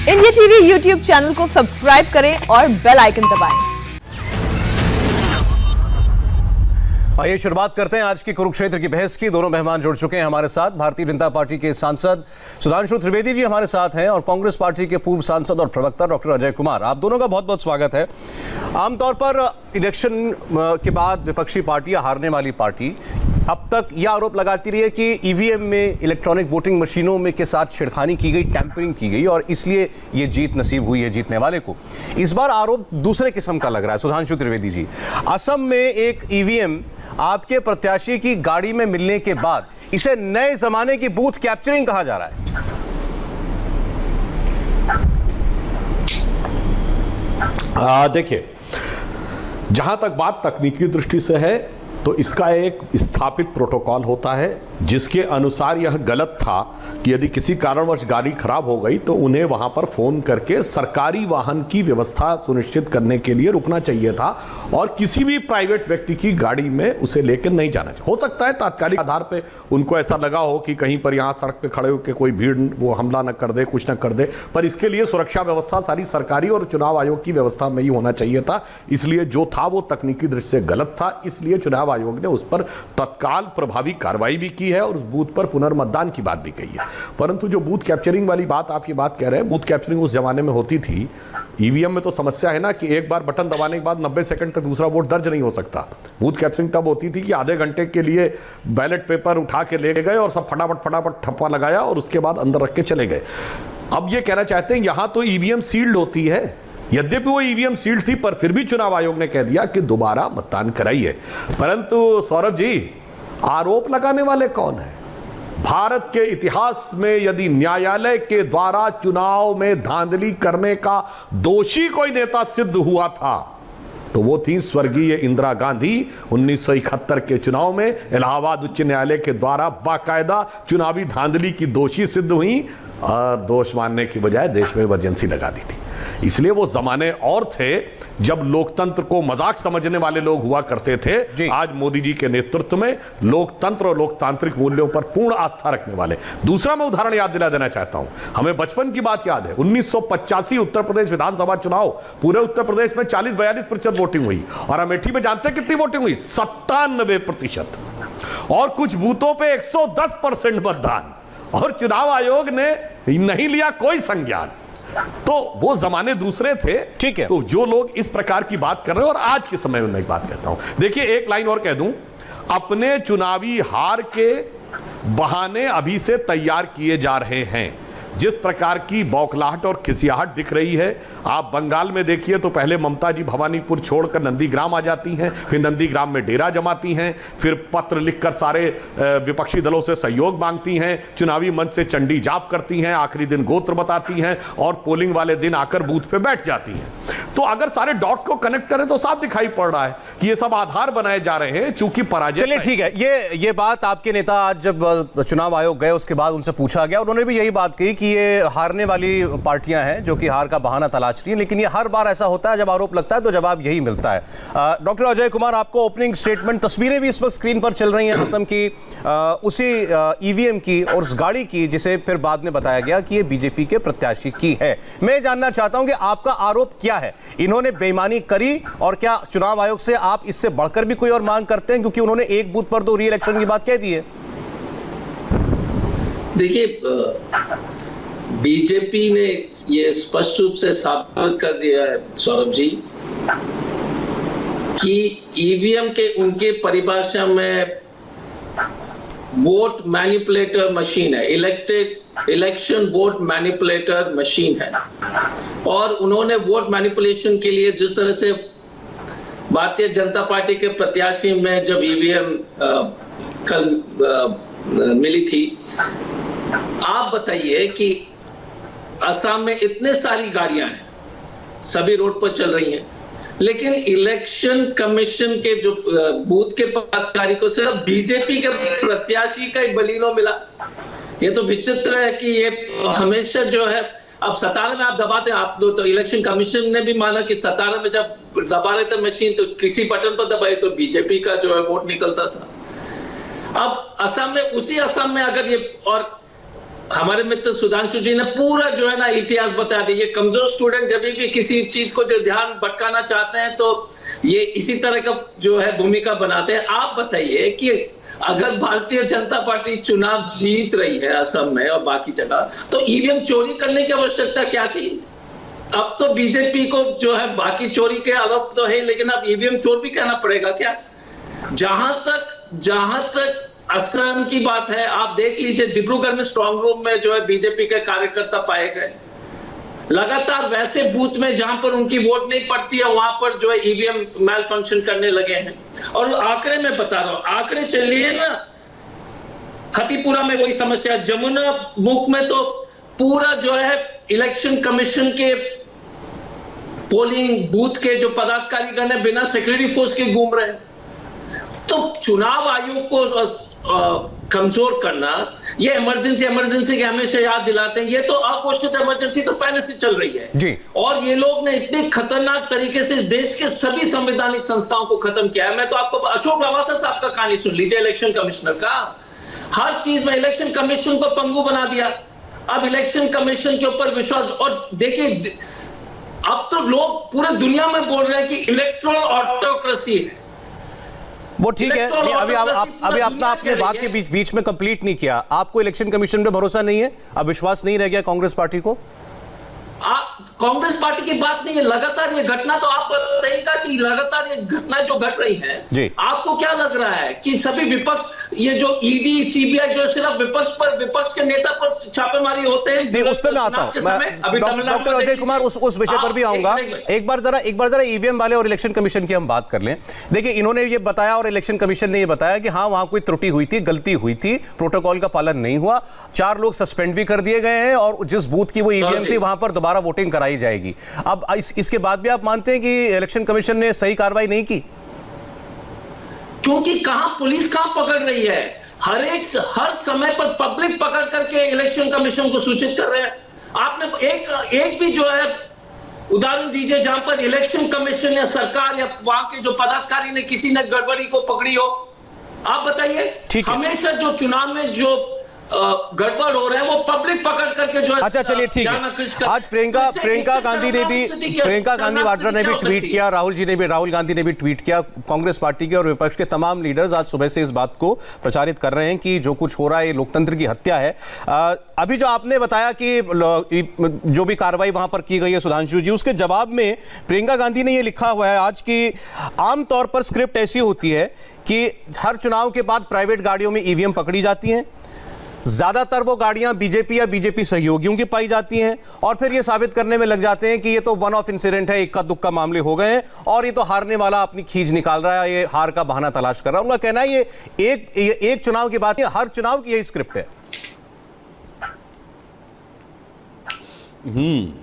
India TV YouTube channel को subscribe करें और बेल आइकन दबाएं। आइए शुरुआत करते हैं आज की कुरुक्षेत्र की बहस की। दोनों मेहमान जुड़ चुके हैं हमारे साथ। भारतीय जनता पार्टी के सांसद सुधांशु त्रिवेदी जी हमारे साथ हैं और कांग्रेस पार्टी के पूर्व सांसद और प्रवक्ता डॉक्टर अजय कुमार। आप दोनों का बहुत बहुत स्वागत है। आमतौर पर इलेक्शन के बाद विपक्षी पार्टियां, हारने वाली पार्टी अब तक यह आरोप लगाती रही है कि ईवीएम में, इलेक्ट्रॉनिक वोटिंग मशीनों में के साथ छेड़खानी की गई, टैंपरिंग की गई और इसलिए ये जीत नसीब हुई है जीतने वाले को। इस बार आरोप दूसरे किस्म का लग रहा है। सुधांशु त्रिवेदी जी, असम में एक ईवीएम आपके प्रत्याशी की गाड़ी में मिलने के बाद इसे नए जमाने की बूथ कैप्चरिंग कहा जा रहा है। देखिए, जहां तक बात तकनीकी दृष्टि से है तो इसका एक स्थापित प्रोटोकॉल होता है जिसके अनुसार यह गलत था कि यदि किसी कारणवश गाड़ी खराब हो गई तो उन्हें वहां पर फोन करके सरकारी वाहन की व्यवस्था सुनिश्चित करने के लिए रुकना चाहिए था और किसी भी प्राइवेट व्यक्ति की गाड़ी में उसे लेकर नहीं जाना चाहिए। हो सकता है तात्कालिक आधार पे उनको ऐसा लगा हो कि कहीं पर यहाँ सड़क पे खड़े होकर कोई भीड़ वो हमला न कर दे, कुछ न कर दे, पर इसके लिए सुरक्षा व्यवस्था सारी सरकारी और चुनाव आयोग की व्यवस्था में ही होना चाहिए था। इसलिए जो था वो तकनीकी दृष्टि से गलत था, इसलिए चुनाव आयोग ने उस पर तत्काल प्रभावी कार्रवाई भी की है और उस बूथ पर पुनर्मतदान की बात भी कही है। परंतु जो बूथ कैप्चरिंग वाली बात आप ये बात कह रहे हैं, बूथ कैप्चरिंग उस जमाने में होती थी। ईवीएम में तो समस्या है ना कि एक बार बटन दबाने के बाद 90 सेकंड तक दूसरा वोट दर्ज नहीं हो सकता। बूथ कैप्चरिंग तब होती थी कि आधे घंटे के लिए बैलेट पेपर उठा के ले गए और सब फटाफट ठप्पा लगाया और उसके बाद अंदर रख के चले गए। अब ये कहना चाहते हैं यहां तो ईवीएम सील्ड होती है। यद्यपि वो ईवीएम सील्ड थी पर फिर भी चुनाव आयोग ने कह दिया कि दोबारा मतदान कराइए। परंतु सौरभ जी, आरोप लगाने वाले कौन है? भारत के इतिहास में यदि न्यायालय के द्वारा चुनाव में धांधली करने का दोषी कोई नेता सिद्ध हुआ था तो वो थी स्वर्गीय इंदिरा गांधी। 1971 के चुनाव में इलाहाबाद उच्च न्यायालय के द्वारा बाकायदा चुनावी धांधली की दोषी सिद्ध हुई और दोष मानने की बजाय देश में इमरजेंसी लगा दी थी। इसलिए वो जमाने और थे जब लोकतंत्र को मजाक समझने वाले लोग हुआ करते थे। आज मोदी जी के नेतृत्व में लोकतंत्र और लोकतांत्रिक मूल्यों पर पूर्ण आस्था रखने वाले। दूसरा मैं उदाहरण याद दिला देना चाहता हूं। हमें बचपन की बात याद है, 1985 उत्तर प्रदेश विधानसभा चुनाव, पूरे उत्तर प्रदेश में 40-42% वोटिंग हुई और अमेठी में जानते कितनी वोटिंग हुई? 97%। और कुछ बूथों पे 110% मतदान, और चुनाव आयोग ने नहीं लिया कोई संज्ञान। तो वो जमाने दूसरे थे। ठीक है। तो जो लोग इस प्रकार की बात कर रहे हैं, और आज के समय में मैं एक बात कहता हूं, देखिए एक लाइन और कह दूं, अपने चुनावी हार के बहाने अभी से तैयार किए जा रहे हैं। जिस प्रकार की बौखलाहट और खिसियाहट दिख रही है, आप बंगाल में देखिए तो पहले ममता जी भवानीपुर छोड़कर नंदीग्राम आ जाती हैं, फिर नंदीग्राम में डेरा जमाती हैं, फिर पत्र लिखकर सारे विपक्षी दलों से सहयोग मांगती हैं, चुनावी मंच से चंडी जाप करती हैं, आखिरी दिन गोत्र बताती हैं और पोलिंग वाले दिन आकर बूथ पे बैठ जाती हैं। तो अगर सारे डॉट्स को कनेक्ट करें तो साफ दिखाई पड़ रहा है कि ये सब आधार बनाए जा रहे हैं चूंकि पराजय। चलिए ठीक है, ये बात आपके नेता आज जब चुनाव आयोग गए उसके बाद उनसे पूछा गया, उन्होंने भी यही बात कही कि ये हारने वाली पार्टियां हैं जो कि हार का बहाना तलाश रही हैं, लेकिन ये हर बार ऐसा होता है जब आरोप लगता है तो जवाब यही मिलता है। डॉक्टर अजय कुमार, आपको ओपनिंग स्टेटमेंट, तस्वीरें भी इस वक्त स्क्रीन पर चल रही हैं असम की, उसी ईवीएम की और उस गाड़ी की जिसे फिर बाद में बताया गया कि ये बीजेपी के प्रत्याशी की है। मैं जानना चाहता हूं कि आपका आरोप क्या है? इन्होंने बेईमानी करी और क्या चुनाव आयोग से आप इससे बढ़कर भी कोई और मांग करते हैं, क्योंकि उन्होंने एक बूथ पर तो री इलेक्शन की बात कह दी है? देखिए, बीजेपी ने ये स्पष्ट रूप से साबित कर दिया है सौरभ जी कि ईवीएम के उनके परिभाषा में वोट मैनिपुलेटर मशीन है, इलेक्शन वोट मैनिपुलेटर मशीन है। और उन्होंने वोट मैनिपुलेशन के लिए जिस तरह से भारतीय जनता पार्टी के प्रत्याशी में जब ईवीएम कल मिली थी, आप बताइए कि असम में इतने सारी गाड़ियां हैं, सभी रोड पर चल रही हैं, लेकिन इलेक्शन कमीशन के जो बूथ के पदाधिकारी को सिर्फ बीजेपी के प्रत्याशी का एक बलिनो मिला। ये तो विचित्र है कि ये हमेशा जो है, अब 17 में आप दबाते, आप तो इलेक्शन कमीशन ने भी माना कि 17 में जब दबा रहे थे मशीन तो किसी बटन पर दबाए तो बीजेपी का जो है वोट निकलता था। अब असम में, उसी असम में अगर ये, और हमारे मित्र सुधांशु जी ने पूरा जो है ना इतिहास बता दिया। ये कमजोर स्टूडेंट जब भी किसी चीज को जो ध्यान भटकाना चाहते हैं तो ये इसी तरह का जो है भूमिका बनाते हैं। आप बताइए कि अगर भारतीय जनता पार्टी चुनाव जीत रही है असम में और बाकी जगह, तो ईवीएम चोरी करने की आवश्यकता क्या थी? अब तो बीजेपी को जो है बाकी चोरी के आरोप तो है, लेकिन अब ईवीएम चोर भी कहना पड़ेगा क्या? जहां तक असम की बात है, आप देख लीजिए डिब्रूगढ़ में स्ट्रांग रूम में जो है बीजेपी के कार्यकर्ता पाए गए। लगातार वैसे बूथ में जहां पर उनकी वोट नहीं पड़ती है वहां पर जो है ईवीएम मैल फंक्शन करने लगे हैं। और आंकड़े में बता रहा हूं, आंकड़े चलिए ना, खतीपुरा में वही समस्या, जमुना मुख में तो पूरा जो है इलेक्शन कमीशन के पोलिंग बूथ के जो पदाधिकारी है बिना सिक्योरिटी फोर्स के घूम रहे हैं। तो चुनाव आयोग को कमजोर करना, ये इमरजेंसी के हमेशा याद दिलाते हैं। ये तो अघोषित इमरजेंसी तो पहले से चल रही है जी। और ये लोग ने इतने खतरनाक तरीके से इस देश के सभी संवैधानिक संस्थाओं को खत्म किया है। मैं तो आपको अशोक लवासा साहब का कहानी सुन लीजिए, इलेक्शन कमिश्नर का। हर चीज में इलेक्शन कमीशन को पंगु बना दिया। अब इलेक्शन कमीशन के ऊपर विश्वास, और देखिए अब तो लोग पूरे दुनिया में बोल रहे हैं कि इलेक्टोरल ऑटोक्रेसी है। वो ठीक है, अभी अपना आपने बात के बीच में कंप्लीट नहीं किया। आपको इलेक्शन कमीशन पे भरोसा नहीं है, अब विश्वास नहीं रह गया कांग्रेस पार्टी को? कांग्रेस पार्टी की बात नहीं है, लगातार ये घटना, तो आप बताइएगा कि लगातार ये घटना जो घट रही है जी, आपको क्या लग रहा है कि सभी विपक्ष, ये जो ईडी सीबीआई जो सिर्फ विपक्ष के नेता पर छापेमारी होते हैं? उस पर मैं आता हूं, डॉक्टर अजय कुमार उस विषय पर भी आऊंगा। एक बार जरा ईवीएम वाले और इलेक्शन कमीशन की हम बात कर लें। देखिए, इन्होंने ये बताया और इलेक्शन कमीशन ने ये बताया कि हाँ वहां कोई त्रुटि हुई थी, गलती हुई थी, प्रोटोकॉल का पालन नहीं हुआ, 4 लोग सस्पेंड भी कर दिए गए हैं और जिस बूथ की वो ईवीएम थी वहां पर दोबारा वोटिंग कराई जाएगी। अब इसके बाद भी आप मानते हैं कि इलेक्शन कमीशन ने सही कार्रवाई नहीं की? क्योंकि पुलिस कहां पकड़ रही है? हर समय पर पब्लिक पकड़ करके इलेक्शन कमीशन को सूचित कर रहे हैं। आपने एक भी जो है उदाहरण दीजिए जहां पर इलेक्शन कमीशन या सरकार या वहां के जो पदाधिकारी ने किसी ने गड़बड़ी को पकड़ी हो? आप बताइए। हमेशा जो चुनाव में जो गड़बड़ हो रहा है वो पब्लिक पकड़ करके जो है। अच्छा चलिए ठीक है। आज प्रियंका गांधी वाड्रा ने भी ट्वीट किया, राहुल गांधी ने भी ट्वीट किया। कांग्रेस पार्टी के और विपक्ष के तमाम लीडर्स आज सुबह से इस बात को प्रचारित कर रहे हैं कि जो कुछ हो रहा है ये लोकतंत्र की हत्या है। अभी जो आपने बताया कि जो भी कार्रवाई वहां पर की गई है सुधांशु जी, उसके जवाब में प्रियंका गांधी ने ये लिखा हुआ है आज की आमतौर पर स्क्रिप्ट ऐसी होती है कि हर चुनाव के बाद प्राइवेट गाड़ियों में ईवीएम पकड़ी जाती हैं, ज्यादातर वो गाड़ियां बीजेपी या बीजेपी सहयोगियों की पाई जाती हैं और फिर ये साबित करने में लग जाते हैं कि ये तो वन ऑफ इंसिडेंट है, इक्का दुक्का मामले हो गए हैं और ये तो हारने वाला अपनी खींच निकाल रहा है, ये हार का बहाना तलाश कर रहा है। उनका कहना है ये एक चुनाव की बात है, हर चुनाव की यही स्क्रिप्ट है।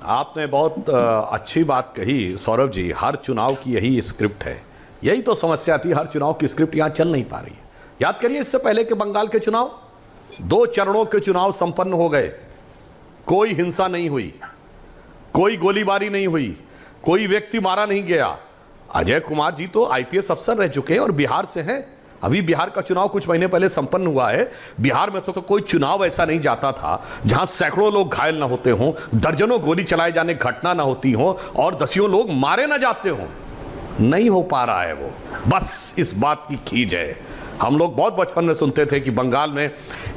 आपने बहुत अच्छी बात कही सौरभ जी, हर चुनाव की यही स्क्रिप्ट है। यही तो समस्या थी, हर चुनाव की स्क्रिप्ट यहां चल नहीं पा रही है। याद करिए इससे पहले के बंगाल के चुनाव, 2 चरणों के चुनाव संपन्न हो गए, कोई हिंसा नहीं हुई, कोई गोलीबारी नहीं हुई, कोई व्यक्ति मारा नहीं गया। अजय कुमार जी तो आईपीएस अफसर रह चुके हैं और बिहार से हैं। अभी बिहार का चुनाव कुछ महीने पहले संपन्न हुआ है। बिहार में तो कोई चुनाव ऐसा नहीं जाता था जहां सैकड़ों लोग घायल ना होते हों, दर्जनों गोली चलाए जाने घटना ना होती हो और दसियों लोग मारे ना जाते हों। नहीं हो पा रहा है वो, बस इस बात की खींच है। हम लोग बहुत बचपन में सुनते थे कि बंगाल में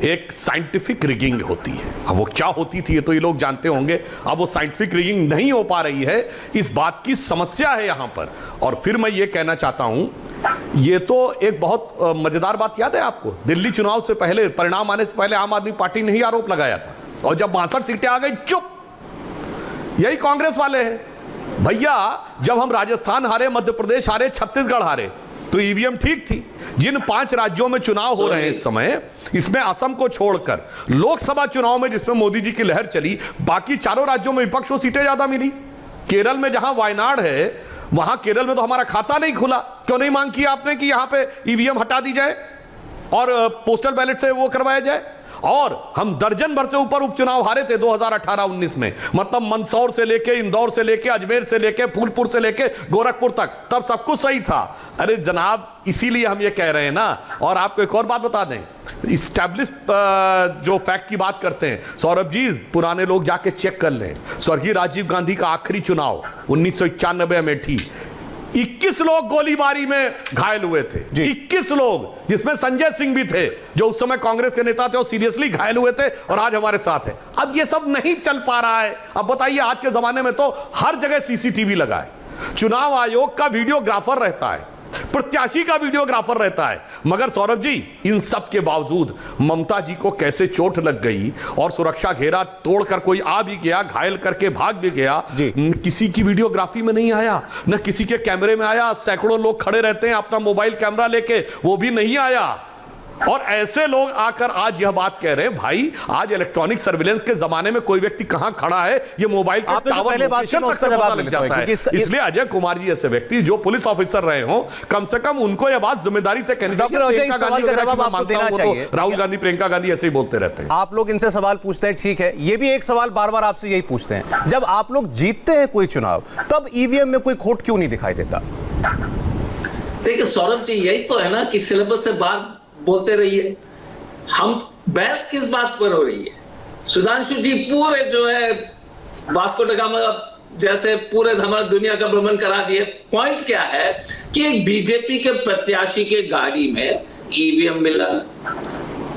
एक साइंटिफिक रिगिंग होती है। अब वो क्या होती थी ये तो ये लोग जानते होंगे। अब वो साइंटिफिक रिगिंग नहीं हो पा रही है, इस बात की समस्या है यहां पर। और फिर मैं ये कहना चाहता हूं, ये तो एक बहुत मजेदार बात याद है आपको, दिल्ली चुनाव से पहले, परिणाम आने से पहले आम आदमी पार्टी ने ही आरोप लगाया था और जब 62 सीटें आ गई चुप, यही कांग्रेस वाले हैं। भैया जब हम राजस्थान हारे, मध्य प्रदेश हारे, छत्तीसगढ़ हारे तो ईवीएम ठीक थी। जिन 5 राज्यों में चुनाव हो रहे हैं इस समय, इसमें असम को छोड़कर लोकसभा चुनाव में जिसमें मोदी जी की लहर चली, बाकी 4 राज्यों में विपक्ष को सीटें ज्यादा मिली। केरल में जहां वायनाड है, वहां केरल में तो हमारा खाता नहीं खुला। क्यों नहीं मांग की आपने कि यहां पे ईवीएम हटा दी जाए और पोस्टल बैलेट से वो करवाया जाए? और हम दर्जन भर से ऊपर उपचुनाव हारे थे 2018-19 में। मतलब मंदसौर से लेके, इंदौर से लेके, अजमेर से लेके, फूलपुर से लेके गोरखपुर तक, तब सब कुछ सही था। अरे जनाब, इसीलिए हम ये कह रहे हैं ना। और आपको एक और बात बता दें, इस्टेब्लिश जो फैक्ट की बात करते हैं सौरभ जी, पुराने लोग जाके चेक कर लें। स्वर्गीय राजीव गांधी का आखिरी चुनाव 1991 अमेठी, 21 लोग गोलीबारी में घायल हुए थे। 21 लोग, जिसमें संजय सिंह भी थे जो उस समय कांग्रेस के नेता थे और सीरियसली घायल हुए थे और आज हमारे साथ है। अब ये सब नहीं चल पा रहा है। अब बताइए, आज के जमाने में तो हर जगह सीसीटीवी लगा है, चुनाव आयोग का वीडियोग्राफर रहता है, प्रत्याशी का वीडियोग्राफर रहता है। मगर सौरभ जी, इन सब के बावजूद ममता जी को कैसे चोट लग गई और सुरक्षा घेरा तोड़कर कोई आ भी गया, घायल करके भाग भी गया, किसी की वीडियोग्राफी में नहीं आया, न किसी के कैमरे में आया। सैकड़ों लोग खड़े रहते हैं अपना मोबाइल कैमरा लेके, वो भी नहीं आया। और ऐसे लोग आकर आज यह बात कह रहे हैं, भाई आज इलेक्ट्रॉनिक सर्विलेंस के जमाने में कोई व्यक्ति कहां खड़ा है ये मोबाइल के टावर लोकेशन तक से पता लग जाता है। इसलिए अजय कुमार जी ऐसे व्यक्ति जो पुलिस ऑफिसर रहे हो, कम से कम उनको यह बात जिम्मेदारी से कहनी चाहिए। राहुल गांधी, प्रियंका गांधी ऐसे ही बोलते रहते हैं। आप लोग इनसे सवाल पूछते हैं, ठीक है, ये भी एक सवाल बार बार आपसे यही पूछते हैं, जब आप लोग जीतते हैं कोई चुनाव, तब ईवीएम में कोई खोट क्यों नहीं दिखाई देता? देखिए सौरभ जी, यही तो है ना कि सिलेबस से बाहर बोलते रहिए। हम बहस किस बात पर हो रही है? सुधांशु जी पूरे जो है वास्को ड गामा जैसे पूरे हमारा दुनिया का भ्रमण करा दिए। पॉइंट क्या है कि एक बीजेपी के प्रत्याशी के गाड़ी में ईवीएम मिला,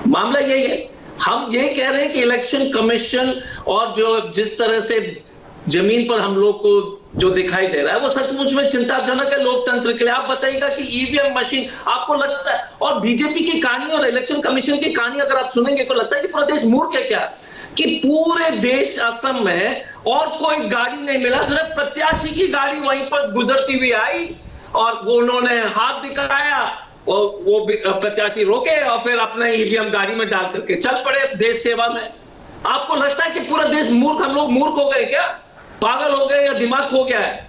मामला यही है। हम ये कह रहे हैं कि इलेक्शन कमीशन और जो जिस तरह से जमीन पर हम लोग को जो दिखाई दे रहा है वो सचमुच में चिंताजनक है लोकतंत्र के लिए। आप बताइएगा कि ईवीएम मशीन आपको लगता है, और बीजेपी की कहानी और इलेक्शन कमीशन की कहानी अगर आप सुनेंगे तो लगता है कि पूरा देश मूर्ख है क्या, कि पूरे देश असम में और कोई गाड़ी नहीं मिला, सिर्फ प्रत्याशी की गाड़ी वहीं पर गुजरती हुई आई और वो उन्होंने हाथ दिखाया, वो प्रत्याशी रोके और फिर अपने ईवीएम गाड़ी में डाल करके चल पड़े देश सेवा में। आपको लगता है कि पूरा देश मूर्ख, हम लोग मूर्ख हो गए क्या, पागल हो गए या दिमाग खो गया है?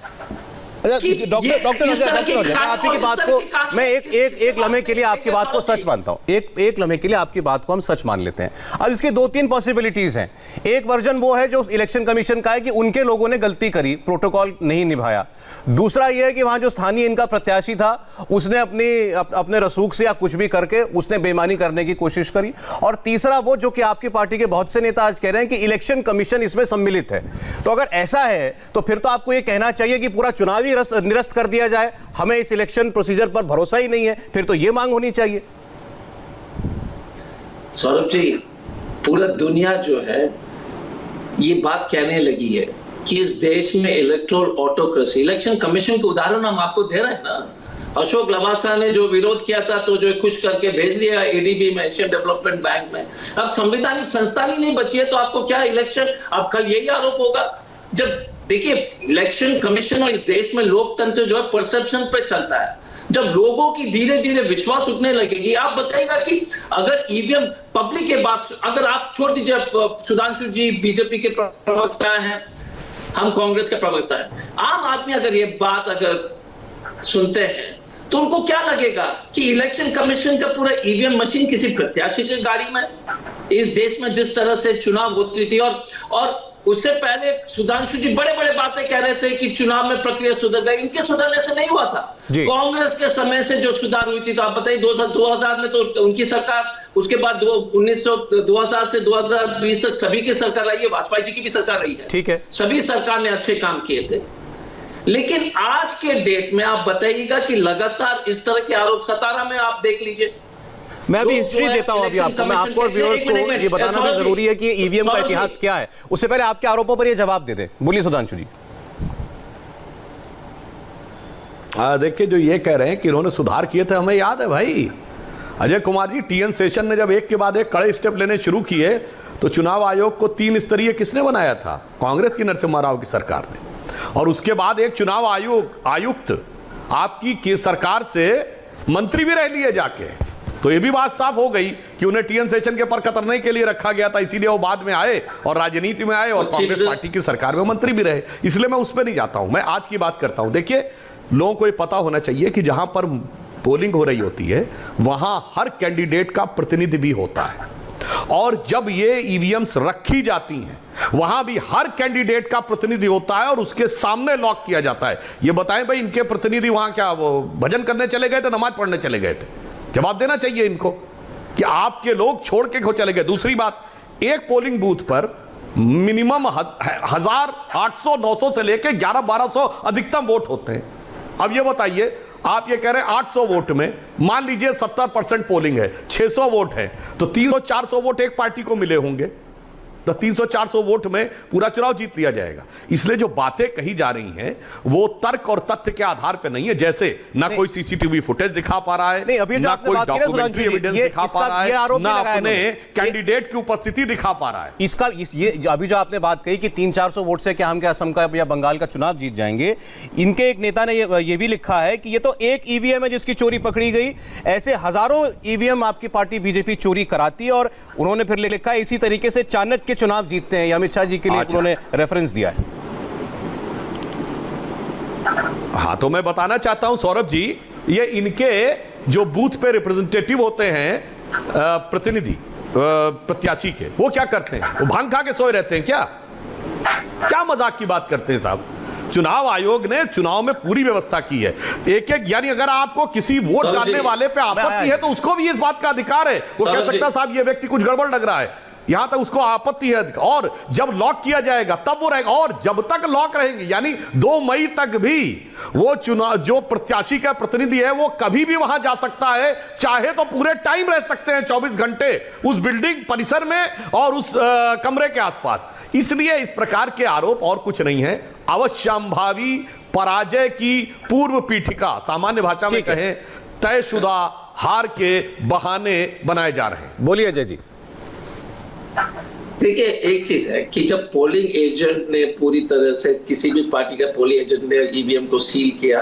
डॉक्टर मैं आपकी बात को, मैं एक लम्हे के लिए आपकी बात को सच मानता हूं, एक लम्हे के लिए आपकी बात को हम सच मान लेते हैं। अब इसकी दो तीन पॉसिबिलिटीज हैं। एक वर्जन वो है जो इलेक्शन कमीशन का है कि उनके लोगों ने गलती करी, प्रोटोकॉल नहीं निभाया। दूसरा यह है कि वहां जो स्थानीय इनका प्रत्याशी था उसने अपने रसूख से या कुछ भी करके उसने बेईमानी करने की कोशिश करी। और तीसरा वो जो कि आपकी पार्टी के बहुत से नेता आज कह रहे हैं कि इलेक्शन कमीशन इसमें सम्मिलित है। तो अगर ऐसा है तो फिर तो आपको यह कहना चाहिए कि पूरा चुनावी निरस्त कर दिया जाए, हमें इस इलेक्शन प्रोसीजर पर भरोसा ही नहीं है, फिर तो यह मांग होनी चाहिए। सौरभ जी, पूरा दुनिया जो है ये बात कहने लगी है कि इस देश में इलेक्टोरल ऑटोक्रेसी, इलेक्शन कमीशन के उदाहरण हम आपको दे रहे हैं ना। अशोक लवासा ने जो विरोध किया था तो जो खुश करके भेज दिया एडीबी में, एशियन डेवलपमेंट बैंक में। अब संवैधानिक संस्था ही नहीं बची है तो आपको क्या इलेक्शन, अब कल यही आरोप होगा। जब देखिए इलेक्शन कमीशन और इस देश में लोकतंत्र जो है परसेप्शन पे चलता है, जब लोगों की धीरे धीरे विश्वास उठने लगेगी। आप बताइएगा कि अगर ईवीएम पब्लिक के बात, अगर आप छोड़ दीजिए, सुधांशु जी बीजेपी के प्रवक्ता हैं, हम कांग्रेस के प्रवक्ता हैं, आम आदमी अगर ये बात अगर सुनते हैं तो उनको क्या लगेगा कि इलेक्शन कमीशन का पूरा ईवीएम मशीन किसी प्रत्याशी की गाड़ी में, इस देश में जिस तरह से चुनाव होती थी। और उससे पहले सुधांशु जी बड़े बड़े बातें कह रहे थे कि चुनाव में प्रक्रिया सुधर गई, इनके सुधरने से नहीं हुआ था। कांग्रेस के समय से जो सुधार हुई थी, तो आप बताइए 2000 में तो उनकी सरकार, उसके बाद 2000 से 2020 तक सभी की सरकार रही है, वाजपेयी जी की भी सरकार रही है, ठीक है, सभी सरकार ने अच्छे काम किए थे। लेकिन आज के डेट में आप बताइएगा कि लगातार इस तरह के आरोप, सतारा में आप देख लीजिए। मैं अभी हिस्ट्री देता हूं, अभी आपको और व्यूअर्स को ये बताना भी जरूरी है कि ईवीएम का इतिहास क्या है। उससे पहले आपके आरोपों पर ये जवाब दे दे। बोलिए सुधांशु जी। देखिए, जो ये कह रहे हैं कि इन्होंने सुधार किए थे, हमें याद है भाई, अजय कुमार जी, टीएन शेषन ने जब एक के बाद एक कड़े स्टेप लेने शुरू किए तो चुनाव आयोग को 3 स्तरीय किसने बनाया था? कांग्रेस की नरसिम्हा राव की सरकार ने। और उसके बाद एक चुनाव आयुक्त आपकी सरकार से मंत्री भी रह लिए जाके। तो ये भी बात साफ हो गई कि उन्हें टीएन शेषन के पर कतरने के लिए रखा गया था, इसीलिए वो बाद में आए और राजनीति में आए और कांग्रेस पार्टी की सरकार में मंत्री भी रहे। इसलिए मैं उस पर नहीं जाता हूं, मैं आज की बात करता हूं। देखिए, लोगों को ये पता होना चाहिए कि जहां पर पोलिंग हो रही होती है वहां हर कैंडिडेट का प्रतिनिधि भी होता है और जब ये ईवीएम्स रखी जाती हैं वहां भी हर कैंडिडेट का प्रतिनिधि होता है और उसके सामने लॉक किया जाता है। ये बताएं भाई, इनके प्रतिनिधि वहां क्या वो भजन करने चले गए थे, नमाज पढ़ने चले गए थे? जवाब देना चाहिए इनको कि आपके लोग छोड़ के क्यों चले गए। दूसरी बात, एक पोलिंग बूथ पर मिनिमम 1800 900 से लेकर 1100-1200 अधिकतम वोट होते हैं। अब ये बताइए, आप ये कह रहे हैं 800 वोट में मान लीजिए 70% पोलिंग है, 600 वोट है, तो 300-400 वोट एक पार्टी को मिले होंगे, तो 300-400 वोट में पूरा चुनाव जीत लिया जाएगा। इसलिए जो बातें कही जा रही हैं वो तर्क और तथ्य के आधार पे नहीं है। जैसे ना कोई सीसीटीवी फुटेज दिखा पा रहा है, ना कोई डॉक्यूमेंट्री एविडेंस दिखा पा रहा है, ना अपने कैंडिडेट की उपस्थिति दिखा पा रहा है। ये अभी जो आपने बात कही कि 300-400 वोट से क्या हम क्या असम का या बंगाल का चुनाव जीत जाएंगे, इनके एक नेता ने ये भी लिखा है कि ये तो एक ईवीएम है जिसकी चोरी पकड़ी गई, ऐसे हजारों ईवीएम आपकी पार्टी बीजेपी चोरी कराती है। और उन्होंने फिर लिखा है इसी तरीके से चाणक्य के चुनाव जीतते हैं। अमित शाह जी के लिए उन्होंने रेफरेंस दिया है। हाँ, तो मैं बताना चाहता हूं सौरभ जी, ये इनके जो बूथ पे रिप्रेजेंटेटिव होते हैं प्रतिनिधि प्रत्याशी के, वो क्या करते हैं? वो भांग खा के सोए रहते हैं क्या? क्या मजाक की बात करते हैं साहब? चुनाव आयोग ने चुनाव में पूरी व्यवस्था की है। एक यानी अगर आपको किसी वोट डालने वाले पे आपत्ति है तो उसको भी इस बात का अधिकार है। वो कह सकता है साहब ये व्यक्ति कुछ गड़बड़ लग रहा है, यहां तक उसको आपत्ति है। और जब लॉक किया जाएगा तब वो रहेगा, और जब तक लॉक रहेंगे यानी 2 मई तक भी वो चुनाव जो प्रत्याशी का प्रतिनिधि है वो कभी भी वहां जा सकता है, चाहे तो पूरे टाइम रह सकते हैं 24 घंटे उस बिल्डिंग परिसर में और उस कमरे के आसपास। इसलिए इस प्रकार के आरोप और कुछ नहीं है, अवश्यंभावी पराजय की पूर्व पीठिका, सामान्य भाषा में कहें तयशुदा हार के बहाने बनाए जा रहे हैं। बोलिए अजय जी। देखिए, एक चीज है कि जब पोलिंग एजेंट ने पूरी तरह से किसी भी पार्टी का पोलिंग एजेंट ने ईवीएम को सील किया,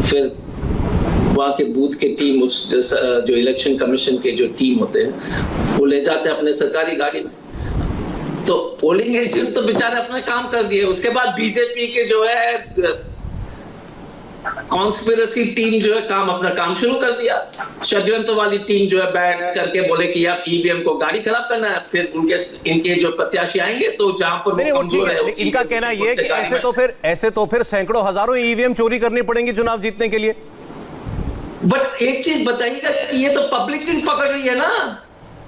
फिर वहां के बूथ के टीम जो इलेक्शन कमीशन के जो टीम होते हैं वो ले जाते हैं अपने सरकारी गाड़ी में, तो पोलिंग एजेंट तो बेचारे अपना काम कर दिए। उसके बाद बीजेपी के जो है कॉन्स्पिरेसी टीम जो है अपना काम शुरू कर दिया। षड्यंत्र वाली टीम जो है बैठ करके बोले कि आप ईवीएम को गाड़ी खराब करना है, फिर इनके जो प्रत्याशी आएंगे तो जहां पर वो कमजोर है इनका कहना यह है कि ऐसे तो फिर सैकड़ों हजारों ईवीएम चोरी करनी पड़ेंगी चुनाव जीतने के लिए। बट एक चीज बताइएगा कि ये तो पब्लिक भी पकड़ रही है ना,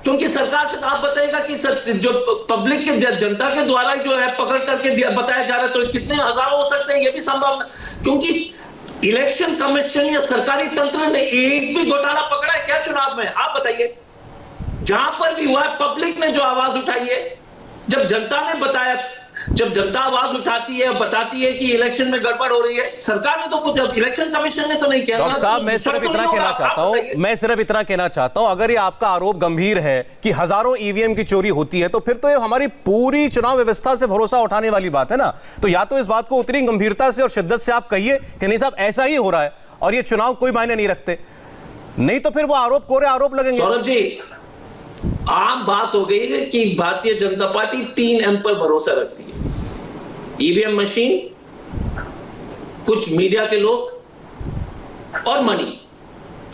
क्योंकि सरकार से आप बताएगा कि जो पब्लिक के जनता के द्वारा जो है पकड़ करके बताया जा रहा है, तो कितने हजारों हो सकते हैं ये भी संभव, क्योंकि इलेक्शन कमीशन या सरकारी तंत्र ने एक भी घोटाला पकड़ा है क्या चुनाव में? आप बताइए। जहां पर भी हुआ है पब्लिक ने जो आवाज उठाई है, जब जनता ने बताया, जब जनता आवाज उठाती है बताती है कि इलेक्शन में गड़बड़ हो रही है, सरकार ने तो कुछ, इलेक्शन कमीशन ने तो नहीं किया। डॉक्टर साहब, मैं सिर्फ इतना कहना चाहता हूं, अगर ये आपका आरोप गंभीर है कि हजारों ईवीएम की चोरी होती है, तो फिर तो ये हमारी पूरी चुनाव व्यवस्था से भरोसा उठाने वाली बात है ना। तो या तो इस बात को उतनी गंभीरता से और शिद्दत से आप कहिए कि नहीं साहब ऐसा ही हो रहा है और ये चुनाव कोई मायने नहीं रखते, नहीं तो फिर वो आरोप कोरे आरोप लगेंगे। सौरभ जी, आम बात हो गई है कि भारतीय जनता पार्टी 3 M पर भरोसा रखती है, ईवीएम मशीन, कुछ मीडिया के लोग और मनी।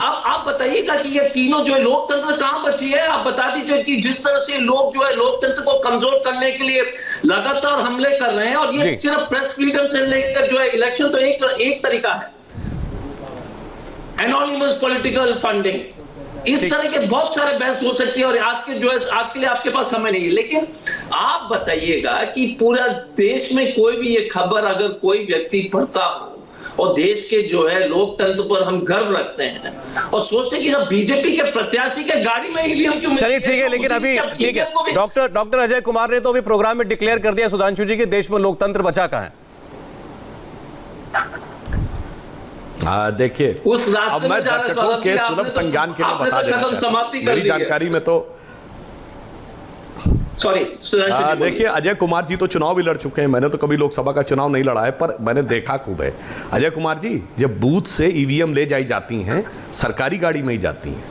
अब आप बताइएगा कि ये तीनों जो है लोकतंत्र कहां बची है? आप बता दीजिए कि जिस तरह से लोग जो है लोकतंत्र को कमजोर करने के लिए लगातार हमले कर रहे हैं, और ये सिर्फ प्रेस फ्रीडम से लेकर जो है इलेक्शन तो एक तरीका है, एनोनिमस पॉलिटिकल फंडिंग, इस तरह के बहुत सारे बहस हो सकती है, और आज के लिए आपके पास समय नहीं है। लेकिन आप बताइएगा कि पूरा देश में कोई भी ये खबर अगर कोई व्यक्ति पढ़ता हो और देश के जो है लोकतंत्र पर हम गर्व रखते हैं और सोचते हैं कि जब बीजेपी के प्रत्याशी के गाड़ी में ईवीएम क्यों, चलिए ठीक है, लेकिन अभी ठीक है, डॉक्टर अजय कुमार ने तो अभी प्रोग्राम में डिक्लेयर कर दिया सुधांशु जी के देश में लोकतंत्र बचा कहां है। देखिए, उस रास्ते में दर्शकों के सुलभ संज्ञान के लिए बता देना, मेरी जानकारी में तो देखिए अजय कुमार जी तो चुनाव भी लड़ चुके हैं, मैंने तो कभी लोकसभा का चुनाव नहीं लड़ा है, पर मैंने देखा खूब है। अजय कुमार जी, जब बूथ से ईवीएम ले जाई जाती हैं सरकारी गाड़ी में ही जाती हैं,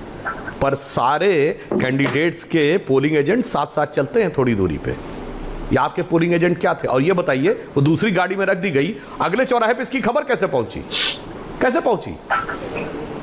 पर सारे कैंडिडेट्स के पोलिंग एजेंट साथ साथ चलते हैं थोड़ी दूरी पे। ये आपके पोलिंग एजेंट क्या थे? और ये बताइए, वो दूसरी गाड़ी में रख दी गई, अगले चौराहे पे इसकी खबर कैसे पहुंची?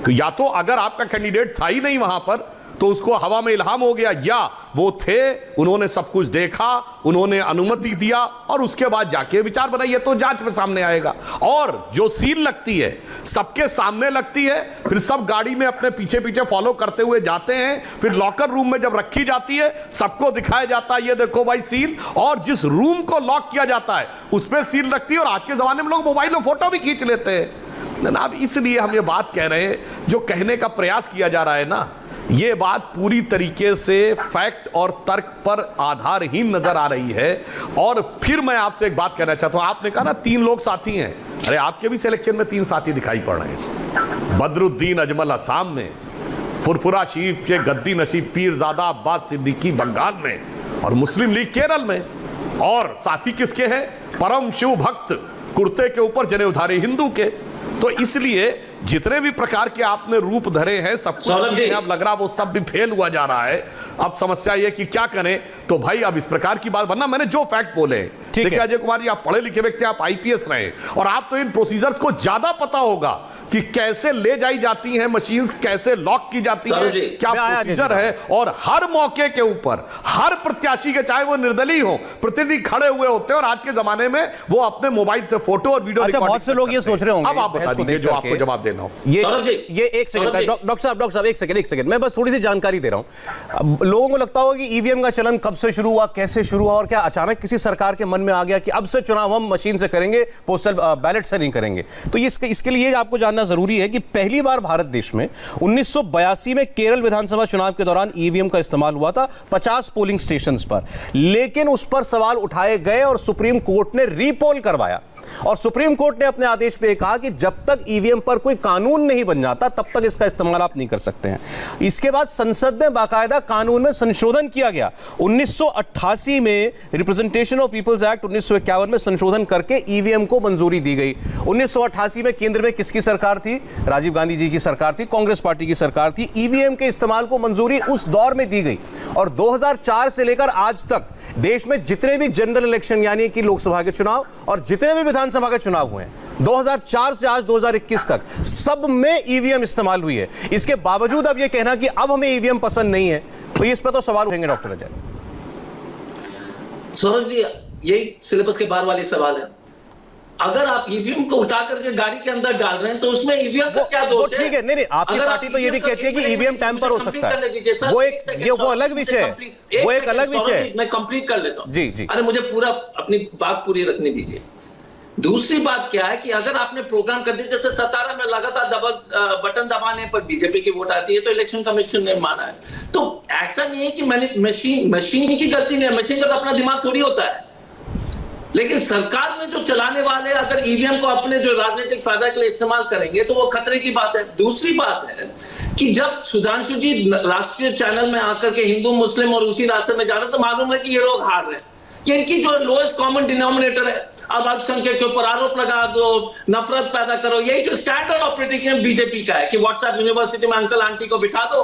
तो या तो अगर आपका कैंडिडेट था ही नहीं वहां पर, तो उसको हवा में इल्हाम हो गया, या वो थे, उन्होंने सब कुछ देखा, उन्होंने अनुमति दिया और उसके बाद जाके विचार बनाइए, तो जांच में सामने आएगा। और जो सील लगती है सबके सामने लगती है, फिर सब गाड़ी में अपने पीछे पीछे फॉलो करते हुए जाते हैं, फिर लॉकर रूम में जब रखी जाती है सबको दिखाया जाता है ये देखो भाई सील, और जिस रूम को लॉक किया जाता है उसमें सील लगती है। और आज के जमाने में लोग मोबाइल में फोटो भी खींच लेते हैं जनाब। इसलिए हम ये बात कह रहे हैं, जो कहने का प्रयास किया जा रहा है ना, ये बात पूरी तरीके से फैक्ट और तर्क पर आधारहीन नजर आ रही है। और फिर मैं आपसे एक बात कहना चाहता हूं, आपने कहा ना 3 लोग साथी हैं, अरे आपके भी सिलेक्शन में 3 साथी दिखाई पड़ रहे हैं। बदरुद्दीन अजमल असम में, फुरफुरा शरीफ के गद्दी नशीब पीरजादा अब्बास सिद्दीकी बंगाल में, और मुस्लिम लीग केरल में। और साथी किसके हैं? परम शिव भक्त, कुर्ते के ऊपर जनेऊधारी हिंदू के। तो इसलिए जितने भी प्रकार के आपने रूप धरे हैं सब कुछ अब लग रहा वो सब भी फेल हुआ जा रहा है। अब समस्या ये कि क्या करें, तो भाई अब इस प्रकार की बात, वरना मैंने जो फैक्ट बोले, देखिए अजय कुमार जी आप पढ़े लिखे व्यक्ति, आप आईपीएस रहे और आप तो इन प्रोसीजर्स को ज्यादा पता होगा कि कैसे ले जाई जाती हैं मशीन्स, कैसे लॉक की जाती है, क्या प्रोसीजर है। और हर मौके के ऊपर हर प्रत्याशी के, चाहे वो निर्दलीय हो, प्रतिनिधि खड़े हुए होते हैं और आज के जमाने में वो अपने मोबाइल से फोटो और वीडियो। अच्छा, बहुत से लोग ये सोच रहे होंगे, अब आप बता दीजिए जो आपको जवाब देना हो। ये एक सेकंड, डॉक्टर साहब एक सेकंड, मैं बस थोड़ी सी जानकारी दे रहा हूं। लोगों को लगता होगा कि ईवीएम का चलन कब से शुरू हुआ, कैसे शुरू हुआ, और क्या अचानक किसी सरकार के मन में आ गया कि अब से चुनाव हम मशीन से करेंगे, पोस्टल बैलेट से नहीं करेंगे। तो इसके लिए आपको जानना जरूरी है कि पहली बार भारत देश में 1982 में केरल विधानसभा चुनाव के दौरान ईवीएम का इस्तेमाल हुआ था 50 पोलिंग स्टेशंस पर, लेकिन उस पर सवाल उठाए गए और सुप्रीम कोर्ट ने रीपोल करवाया। और सुप्रीम कोर्ट ने अपने आदेश पे कहा कि जब तक ईवीएम पर कोई कानून नहीं बन जाता तब तक इसका इस्तेमाल आप नहीं कर सकते हैं। इसके बाद संसद में बाकायदा कानून में संशोधन किया गया। 1988 में रिप्रेजेंटेशन ऑफ पीपल्स एक्ट 1951 में संशोधन करके ईवीएम को मंजूरी दी गई। 1988 में केंद्र में किसकी सरकार थी? राजीव गांधी जी की सरकार थी, कांग्रेस पार्टी की सरकार थी। ईवीएम के इस्तेमाल को मंजूरी उस दौर में दी गई। और 2004 से लेकर आज तक देश में जितने भी जनरल इलेक्शन यानी कि लोकसभा के चुनाव और जितने भी विधानसभा के चुनाव हुए हैं 2004 से आज 2021 तक, सब में ईवीएम इस्तेमाल हुई है। इसके बावजूद अब यह कहना कि अब हमें ईवीएम पसंद नहीं है, तो इस पर तो सवाल उठेंगे डॉक्टर अजय। सौरभ जी, यही सिलेबस के बाहर वाले सवाल है। अगर आप ईवीएम को उठा करके गाड़ी के अंदर डाल रहे हैं तो उसमें ईवीएम का क्या दोष है? ठीक है, नहीं, आपकी पार्टी तो ये भी कहती है कि ईवीएम टैंपर हो सकता है, वो अलग विषय है, वो एक अलग विषय है। मैं कंप्लीट कर लेता हूं। जी। अरे मुझे पूरा अपनी बात पूरी रखने दीजिए। दूसरी बात क्या है कि अगर आपने प्रोग्राम कर दिया, जैसे 17 में लगातार बटन दबाने पर बीजेपी की वोट आती है तो इलेक्शन कमीशन ने माना है, तो ऐसा नहीं है कि मशीन की गलती नहीं है, मशीन का तो अपना दिमाग थोड़ी होता है। लेकिन सरकार में जो चलाने वाले अगर ईवीएम को अपने जो राजनीतिक फायदा के लिए इस्तेमाल करेंगे तो वो खतरे की बात है। दूसरी बात है कि जब सुधांशु जी राष्ट्रीय चैनल में आकर के हिंदू मुस्लिम और उसी रास्ते में जा रहे तो मालूम है कि ये लोग हार रहे हैं, कि इनकी जो लोएस्ट कॉमन डिनोमिनेटर है, अब अल्पसंख्यक के ऊपर आरोप लगा दो, नफरत पैदा करो, यही जो स्टैंडर्ड ऑपरेटिंग बीजेपी का है कि व्हाट्सएप यूनिवर्सिटी में अंकल आंटी को बिठा दो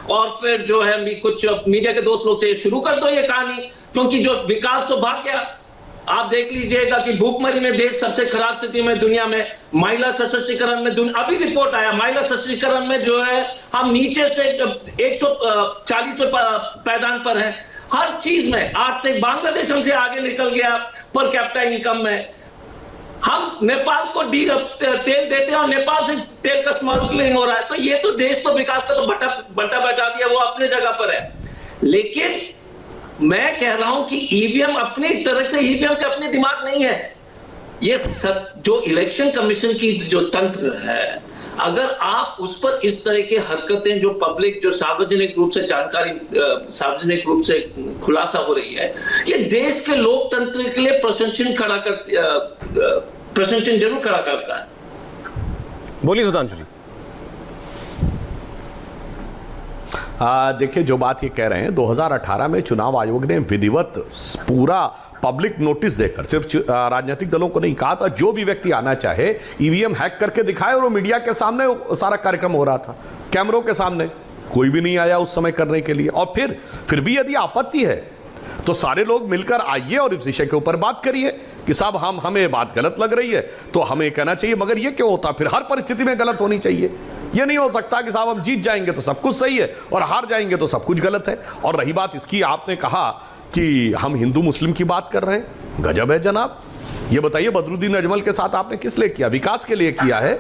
और फिर जो है कुछ मीडिया के दोस्त लोग से शुरू कर दो ये कहानी, क्योंकि जो विकास तो भाग गया। आप देख लीजिएगा कि भूखमरी में देश सबसे खराब स्थिति में दुनिया में, महिला सशक्तिकरण में अभी रिपोर्ट आया, महिला सशक्तिकरण में जो है हम नीचे से 140 पैदान पर हैं, हर चीज में। आर्थिक बांग्लादेश हमसे आगे निकल गया पर कैपिटा इनकम में। हम नेपाल को तेल देते हैं और नेपाल से तेल का स्मगलिंग हो रहा है, तो ये तो देश तो विकास का तो बंटा बचा दिया, वो अपने जगह पर है। लेकिन मैं कह रहा हूं कि ईवीएम अपनी तरह से ईवीएम के अपने दिमाग नहीं है। ये जो इलेक्शन कमीशन की जो तंत्र है, अगर आप उस पर इस तरह की हरकतें जो पब्लिक जो सार्वजनिक रूप से जानकारी सार्वजनिक रूप से खुलासा हो रही है, ये देश के लोकतंत्र के लिए प्रशंसन जरूर खड़ा करता है। बोलिए सुधांशु जी। देखिए जो बात ये कह रहे हैं, 2018 में चुनाव आयोग ने विधिवत पूरा पब्लिक नोटिस देकर सिर्फ राजनीतिक दलों को नहीं कहा था, जो भी व्यक्ति आना चाहे ईवीएम हैक करके दिखाए, और वो मीडिया के सामने सारा कार्यक्रम हो रहा था, कैमरों के सामने। कोई भी नहीं आया उस समय करने के लिए। और फिर भी यदि आपत्ति है तो सारे लोग मिलकर आइए और इस विषय के ऊपर बात करिए कि साहब हमें बात गलत लग रही है तो हमें कहना चाहिए, मगर ये क्यों होता? फिर हर परिस्थिति में गलत होनी चाहिए। ये नहीं हो सकता कि साहब हम जीत जाएंगे तो सब कुछ सही है और हार जाएंगे तो सब कुछ गलत है। और रही बात इसकी, आपने कहा कि हम हिंदू मुस्लिम की बात कर रहे हैं, गजब है जनाब। ये बताइए बदरुद्दीन अजमल के साथ आपने किस लिए किया? विकास के लिए किया है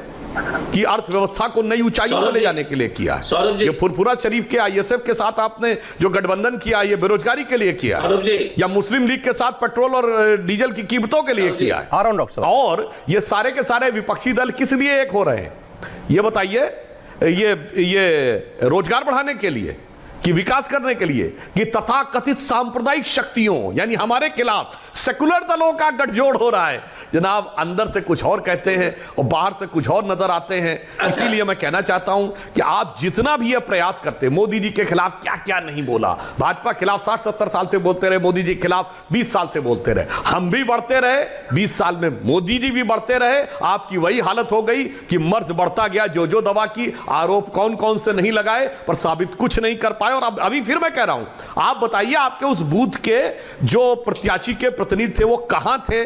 कि अर्थव्यवस्था को नई ऊंचाइयों पर ले जाने के लिए किया है? ये फुरफुरा शरीफ के आईएसएफ के साथ आपने जो गठबंधन किया ये बेरोजगारी के लिए किया है या मुस्लिम लीग के साथ पेट्रोल और डीजल की कीमतों के लिए किया है? और ये सारे के सारे विपक्षी दल किस लिए एक हो रहे हैं ये बताइए? ये रोजगार बढ़ाने के लिए कि विकास करने के लिए कि तथाकथित सांप्रदायिक शक्तियों यानी हमारे खिलाफ सेकुलर दलों का गठजोड़ हो रहा है? जनाब अंदर से कुछ और कहते हैं और बाहर से कुछ और नजर आते हैं। इसीलिए मैं कहना चाहता हूं कि आप जितना भी ये प्रयास करते, मोदी जी के खिलाफ क्या क्या नहीं बोला, भाजपा खिलाफ 60-70 साल से बोलते रहे, मोदी जी के खिलाफ 20 साल से बोलते रहे, हम भी बढ़ते रहे 20 साल में, मोदी जी भी बढ़ते रहे। आपकी वही हालत हो गई कि मर्ज बढ़ता गया, जो दवा की आरोप कौन कौन से नहीं लगाए पर साबित कुछ नहीं कर पाए। और अब अभी फिर मैं कह रहा हूं, आप बताइए आपके उस बूथ के जो प्रत्याशी के प्रतिनिधि थे वो कहां थे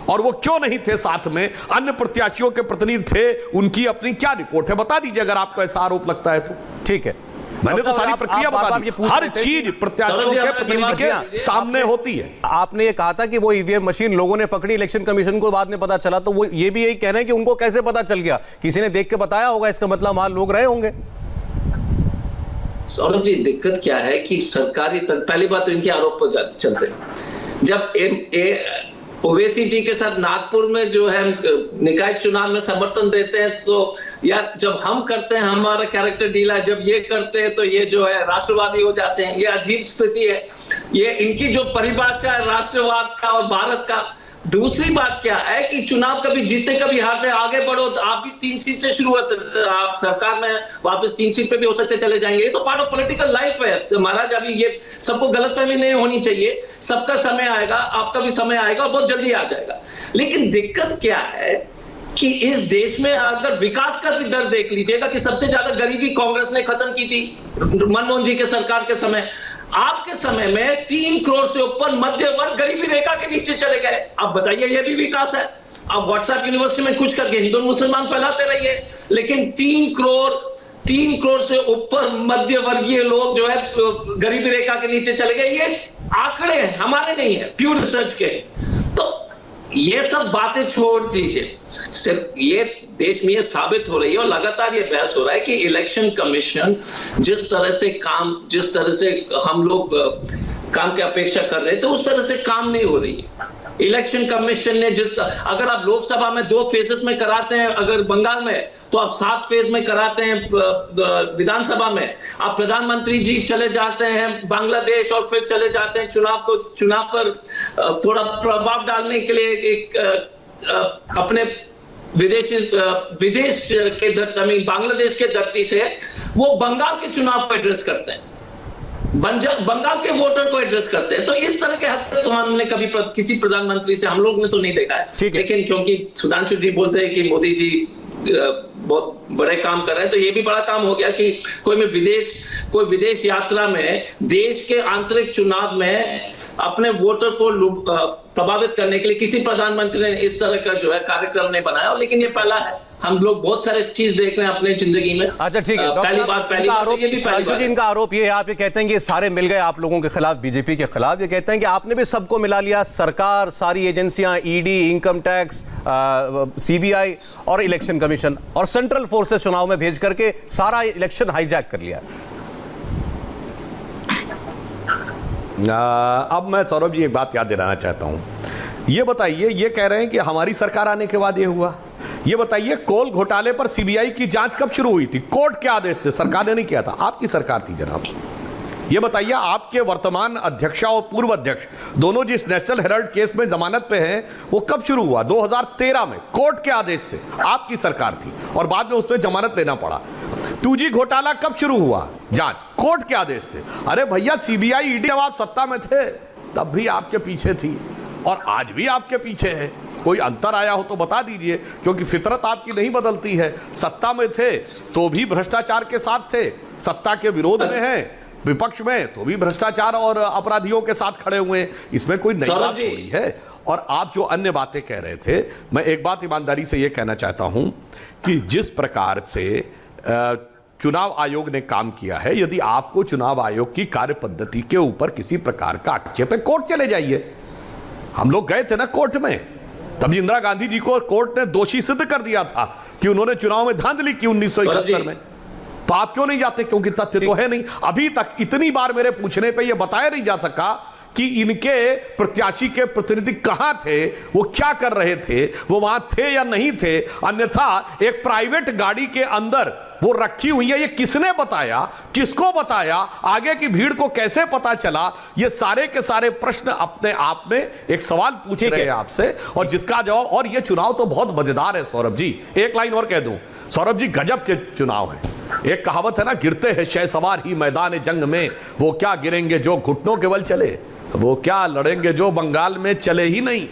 और वो क्यों नहीं थे साथ में? अन्य प्रत्याशियों के प्रतिनिधि थे, उनकी अपनी क्या रिपोर्ट है? बता दीजिए अगर आपको ऐसा आरोप लगता है तो। ठीक है, मैंने तो सारी प्रक्रिया बता दी, हर चीज प्रत्याशियों के प्रतिनिधि के सामने होती है। आपने ये कहा था कि वो ईवीएम मशीन लोगों ने पकड़ी, इलेक्शन कमीशन को बाद में पता चला, तो वो ये भी यही कह रहे हैं कि उनको कैसे पता चल गया? किसी ने देख के बताया होगा, इसका मतलब वहां लोग रहे होंगे। सौरभ जी, दिक्कत क्या है कि सरकारी पहली बात तो इनके आरोप पर चलते हैं। जब ओवैसी जी के साथ नागपुर में जो है निकाय चुनाव में समर्थन देते हैं तो यार जब हम करते हैं हमारा कैरेक्टर ढीला है, जब ये करते हैं तो ये जो है राष्ट्रवादी हो जाते हैं। ये अजीब स्थिति है, ये इनकी जो परिभाषा है राष्ट्रवाद का और भारत का। दूसरी बात क्या है कि चुनाव कभी जीते कभी हारते, आगे बढ़ो। आप भी 3 सीट से शुरुआत, आप सरकार में वापस 3 सीट पे भी हो सकते चले जाएंगे। ये तो पार्ट ऑफ पॉलिटिकल लाइफ है तो महाराज। अभी ये सबको गलतफहमी नहीं होनी चाहिए, सबका समय आएगा, आपका भी समय आएगा और बहुत जल्दी आ जाएगा। लेकिन दिक्कत क्या है कि इस देश में अगर विकास का भी दर देख लीजिएगा कि सबसे ज्यादा गरीबी कांग्रेस ने खत्म की थी मनमोहन जी के सरकार के समय। आपके समय में 3 करोड़ से ऊपर मध्य वर्ग गरीबी रेखा के नीचे चले गए। अब बताइए ये भी विकास है? अब व्हाट्सएप यूनिवर्सिटी में कुछ करके हिंदू मुसलमान फैलाते रहिए, लेकिन 3 करोड़ से ऊपर मध्य वर्गीय लोग जो है गरीबी रेखा के नीचे चले गए। ये आंकड़े हमारे नहीं है, प्योर रिसर्च के। तो ये सब बातें छोड़ दीजिए, सिर्फ ये देश में ये साबित हो रही है और लगातार ये बहस हो रहा है कि इलेक्शन कमीशन जिस तरह से हम लोग काम की अपेक्षा कर रहे थे उस तरह से काम नहीं हो रही है। इलेक्शन कमीशन ने अगर आप लोकसभा में 2 फेजेस में कराते हैं, अगर बंगाल में, तो आप 7 फेज में कराते हैं विधानसभा में। आप प्रधानमंत्री जी चले जाते हैं बांग्लादेश और फिर चले जाते हैं चुनाव पर थोड़ा प्रभाव डालने के लिए अपने विदेश के बांग्लादेश के धरती से वो बंगाल के चुनाव को एड्रेस करते हैं, बंगाल के वोटर को एड्रेस करते हैं। तो इस तरह के हद तो हमने कभी किसी प्रधानमंत्री से हम लोग ने तो नहीं देखा है। लेकिन क्योंकि सुधांशु जी बोलते हैं कि मोदी जी बहुत बड़े काम कर रहे हैं, तो ये भी बड़ा काम हो गया कि कोई विदेश यात्रा में देश के आंतरिक चुनाव में अपने वोटर को प्रभावित करने के लिए किसी प्रधानमंत्री ने इस तरह का जो है कार्यक्रम नहीं बनाया। लेकिन ये पहला है, हम लोग बहुत सारे चीज देख रहे हैं अपने जिंदगी में। अच्छा ठीक है, पहली बार इनका आरोप ये है, आप ये कहते हैं कि ये सारे मिल गए आप लोगों के खिलाफ, बीजेपी के खिलाफ। ये कहते हैं कि आपने भी सबको मिला लिया, सरकार, सारी एजेंसियां, ईडी, इनकम टैक्स, सीबीआई और इलेक्शन कमीशन और सेंट्रल फोर्सेस चुनाव में भेज करके सारा इलेक्शन हाईजैक कर लिया। अब मैं सौरभ जी एक बात याद दिलाना चाहता हूं। ये बताइए, ये कह रहे हैं कि हमारी सरकार आने के बाद ये हुआ। ये बताइए कोल घोटाले पर सीबीआई की जांच कब शुरू हुई थी? कोर्ट के आदेश से, सरकार ने नहीं किया था, आपकी सरकार थी जनाब। ये बताइए आपके वर्तमान अध्यक्षा और पूर्व अध्यक्ष दोनों जिस नेशनल हेराल्ड केस में जमानत पे हैं वो कब शुरू हुआ? 2013 में कोर्ट के आदेश से, आपकी सरकार थी और बाद में उसमें जमानत लेना पड़ा। 2G घोटाला कब शुरू हुआ जांच? कोर्ट के आदेश से। अरे भैया सीबीआई ईडी जब आप सत्ता में थे तब भी आपके पीछे थी और आज भी आपके पीछे है। कोई अंतर आया हो तो बता दीजिए, क्योंकि फितरत आपकी नहीं बदलती है। सत्ता में थे तो भी भ्रष्टाचार के साथ थे, सत्ता के विरोध में हैं, विपक्ष में तो भी भ्रष्टाचार और अपराधियों के साथ खड़े हुए हैं। इसमें कोई नई बात थोड़ी है। और आप जो अन्य बातें कह रहे थे, मैं एक बात ईमानदारी से यह कहना चाहता हूं कि जिस प्रकार से चुनाव आयोग ने काम किया है। यदि आपको चुनाव आयोग की कार्य पद्धति के ऊपर किसी प्रकार का आक्षेप है, कोर्ट चले जाइए। हम लोग गए थे ना कोर्ट में, तभी इंदिरा गांधी जी को कोर्ट ने दोषी सिद्ध कर दिया था कि उन्होंने चुनाव में धांधली की 1971 में। तो आप क्यों नहीं जाते? क्योंकि तथ्य तो है नहीं। अभी तक इतनी बार मेरे पूछने पे यह बताया नहीं जा सका कि इनके प्रत्याशी के प्रतिनिधि कहां थे, वो क्या कर रहे थे, वो वहां थे या नहीं थे। अन्यथा एक प्राइवेट गाड़ी के अंदर वो रखी हुई है, ये किसने बताया, किसको बताया, आगे की भीड़ को कैसे पता चला, ये सारे के सारे प्रश्न अपने आप में एक सवाल पूछ रहे हैं आपसे, और जिसका जवाब। और ये चुनाव तो बहुत मजेदार है सौरभ जी। एक लाइन और कह दूं सौरभ जी, गजब के चुनाव है। एक कहावत है ना, गिरते हैं शहसवार ही मैदान जंग में, वो क्या गिरेंगे जो घुटनों के बल चले, वो क्या लड़ेंगे जो बंगाल में चले ही नहीं।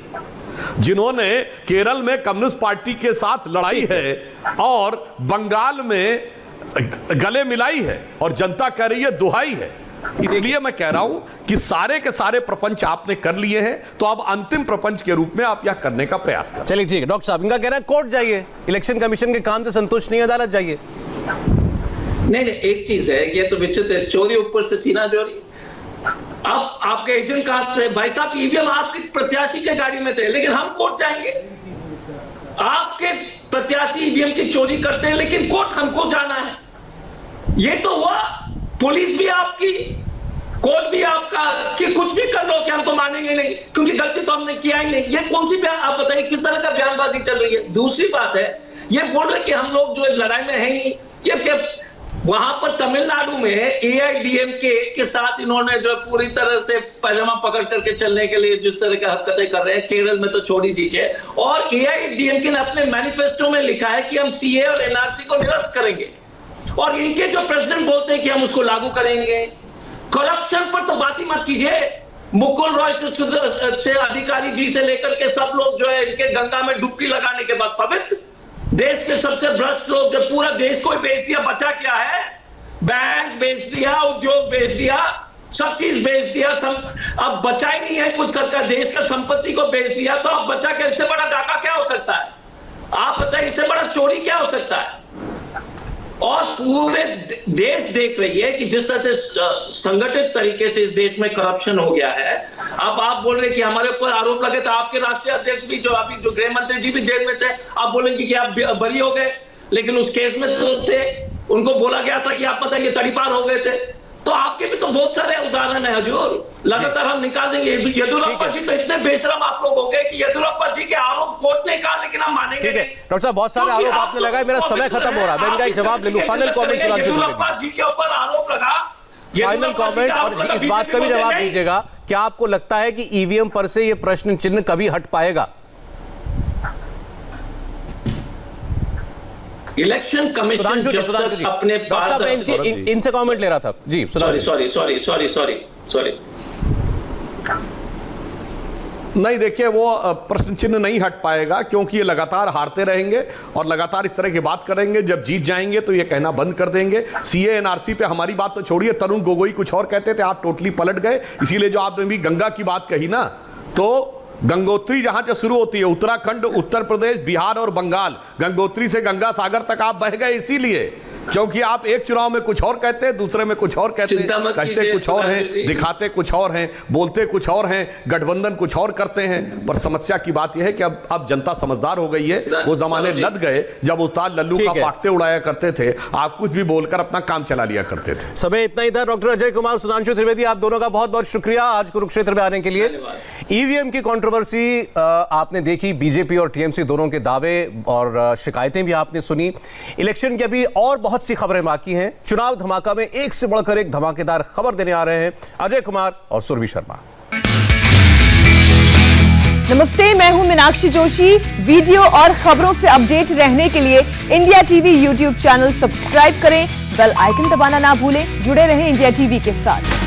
जिन्होंने केरल में कम्युनिस्ट पार्टी के साथ लड़ाई है और बंगाल में गले मिलाई है और जनता कह रही है दुहाई है। इसलिए मैं कह रहा हूं कि सारे के सारे प्रपंच आपने कर लिए हैं, तो अब अंतिम प्रपंच के रूप में आप यह करने का प्रयास करें। चलिए ठीक है डॉक्टर साहब, इनका कहना है कोर्ट जाइए, इलेक्शन कमीशन के काम से संतुष्ट नहीं, अदालत जाइए। नहीं, एक चीज है, ये तो विचित्र है, चोरी ऊपर से सीना चोरी। अब आपके एजेंट कहा थे भाई साहब ईवीएम आपके प्रत्याशी के गाड़ी में थे, लेकिन हम कोर्ट जाएंगे। आपके प्रत्याशी ईवीएम की चोरी करते हैं, लेकिन कोर्ट हमको जाना है। ये तो हुआ, पुलिस भी आपकी, कोर्ट भी आपका, कि कुछ भी कर लो कि हम तो मानेंगे नहीं, क्योंकि गलती तो हमने किया ही नहीं। ये कौन सी बयान, आप बताइए किस तरह का बयानबाजी चल रही है। दूसरी बात है, ये बोल रहे कि हम लोग जो लड़ाई में है ही, ये क्या वहां पर तमिलनाडु में एआईडीएमके के साथ इन्होंने जो पूरी तरह से पैजामा पकड़ करके चलने के लिए जिस तरह की हरकतें कर रहे हैं, केरल में तो छोड़ ही दीजिए। और एआईडीएमके ने अपने मैनिफेस्टो में लिखा है कि हम सीए और एनआरसी को निरस्त करेंगे, और इनके जो प्रेसिडेंट बोलते हैं कि हम उसको लागू करेंगे। करप्शन पर तो बात ही मत कीजिए। मुकुल रॉय से अधिकारी जी से लेकर के सब लोग जो है इनके गंगा में डुबकी लगाने के बाद पवित्र, देश के सबसे भ्रष्ट लोग जो पूरा देश को ही बेच दिया, बचा क्या है? बैंक बेच दिया, उद्योग बेच दिया, सब चीज बेच दिया, अब बचा ही नहीं है कुछ। सरकार देश का संपत्ति को बेच दिया, तो अब बचा क्या? इससे बड़ा डाका क्या हो सकता है? आप बताइए, इससे बड़ा चोरी क्या हो सकता है? और पूरे देश देख रही है कि जिस तरह से संगठित तरीके से इस देश में करप्शन हो गया है। अब आप बोल रहे कि हमारे ऊपर आरोप लगे, तो आपके राष्ट्रीय अध्यक्ष भी जो अभी जो गृह मंत्री जी भी जेल में थे, आप बोलेंगे कि आप बरी हो गए, लेकिन उस केस में तो थे, उनको बोला गया था कि आप पता ये तड़ीपार हो गए थे। तो आपके भी तो बहुत सारे उदाहरण है हजूर, लगातार हम निकाल देंगे। येदियुरप्पा जी तो इतने बेशरम आप लोग हो गए कि येदियुरप्पा जी के आरोप कोर्ट ने कहा, लेकिन हम मानेंगे ठीक है डॉक्टर साहब, बहुत सारे आरोप आपने लगाए, मेरा समय खत्म हो रहा है, मैं इनका एक जवाब ले लूं। फाइनल कमेंट येदियुरप्पा जी के ऊपर आरोप लगा, फाइनल कमेंट, और इस बात का भी जवाब दीजिएगा, क्या आपको लगता है कि ईवीएम पर से ये प्रश्न चिन्ह कभी हट पाएगा? इलेक्शन कमीशन जब तक अपने इनसे कमेंट ले रहा था जी। सॉरी नहीं, देखिए वो प्रश्न चिन्ह नहीं हट पाएगा, क्योंकि ये लगातार हारते रहेंगे और लगातार इस तरह की बात करेंगे। जब जीत जाएंगे तो ये कहना बंद कर देंगे। सीए एनआरसी पे हमारी बात तो छोड़िए, तरुण गोगोई कुछ और कहते थे, आप टोटली पलट गए। इसीलिए जो आपने भी गंगा की बात कही ना, तो गंगोत्री जहां से शुरू होती है, उत्तराखंड, उत्तर प्रदेश, बिहार और बंगाल, गंगोत्री से गंगा सागर तक आप बह गए, इसीलिए क्योंकि आप एक चुनाव में कुछ और कहते हैं, दूसरे में कुछ और कहते हैं, कहते कुछ और हैं, दिखाते कुछ और हैं, बोलते कुछ और हैं, गठबंधन कुछ और करते हैं। पर समस्या की बात यह है कि अब जनता समझदार हो गई है। वो जमाने लद गए जब उस्ताद लल्लू का फाकते उड़ाया करते थे, आप कुछ भी बोलकर अपना काम चला लिया करते थे। समय इतना ही था। डॉक्टर अजय कुमार, सुधांशु त्रिवेदी, आप दोनों का बहुत बहुत शुक्रिया आज कुरुक्षेत्र में आने के लिए। ईवीएम की कंट्रोवर्सी आपने देखी, बीजेपी और टीएमसी दोनों के दावे और शिकायतें भी आपने सुनी। इलेक्शन की अभी और बहुत सी खबरें बाकी हैं। चुनाव धमाका में एक से बढ़कर एक धमाकेदार खबर देने आ रहे हैं अजय कुमार और सुरभि शर्मा। नमस्ते, मैं हूं मीनाक्षी जोशी। वीडियो और खबरों से अपडेट रहने के लिए India TV YouTube channel subscribe करें, बेल आइकन दबाना ना भूलें। जुड़े रहें इंडिया टीवी के साथ।